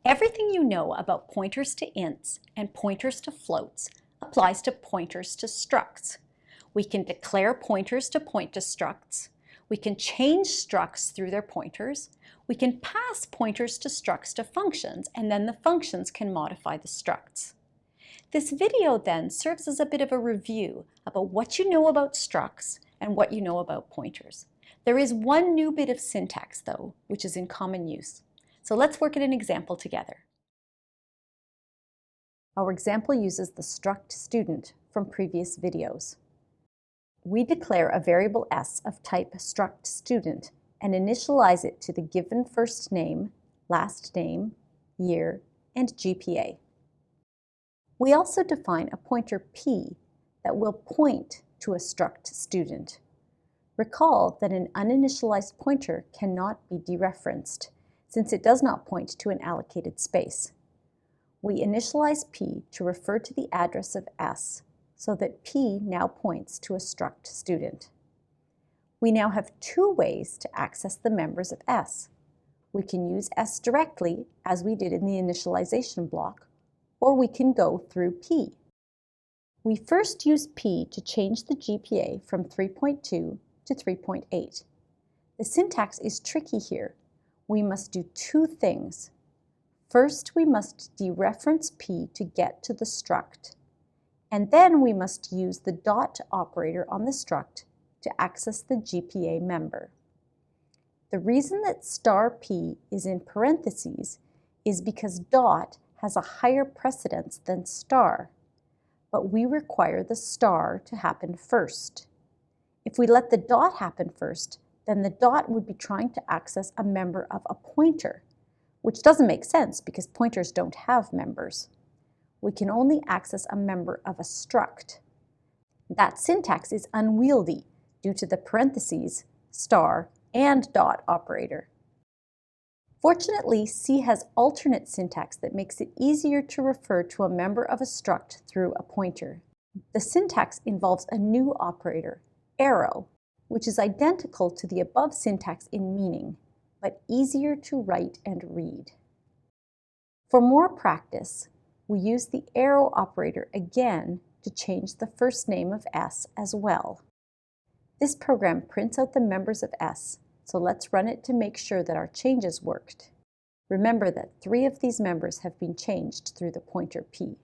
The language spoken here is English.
Everything you know about pointers to ints and pointers to floats applies to pointers to structs. We can declare pointers to point to structs. We can change structs through their pointers. We can pass pointers to structs to functions, and then the functions can modify the structs. This video then serves as a bit of a review about what you know about structs and what you know about pointers. There is one new bit of syntax, though, which is in common use. So let's work at an example together. Our example uses the struct student from previous videos. We declare a variable s of type struct student and initialize it to the given first name, last name, year, and GPA. We also define a pointer p that will point to a struct student. Recall that an uninitialized pointer cannot be dereferenced, since it does not point to an allocated space. We initialize p to refer to the address of s, so that p now points to a struct student. We now have two ways to access the members of s. We can use s directly, as we did in the initialization block, or we can go through p. We first use p to change the GPA from 3.2 to 3.8. The syntax is tricky here. We must do two things. First, we must dereference p to get to the struct, and then we must use the dot operator on the struct to access the GPA member. The reason that star p is in parentheses is because dot has a higher precedence than star, but we require the star to happen first. If we let the dot happen first, then the dot would be trying to access a member of a pointer, which doesn't make sense because pointers don't have members. We can only access a member of a struct. That syntax is unwieldy due to the parentheses, star, and dot operator. Fortunately, C has alternate syntax that makes it easier to refer to a member of a struct through a pointer. The syntax involves a new operator, arrow, which is identical to the above syntax in meaning, but easier to write and read. For more practice, we use the arrow operator again to change the first name of S as well. This program prints out the members of S, so let's run it to make sure that our changes worked. Remember that 3 of these members have been changed through the pointer P.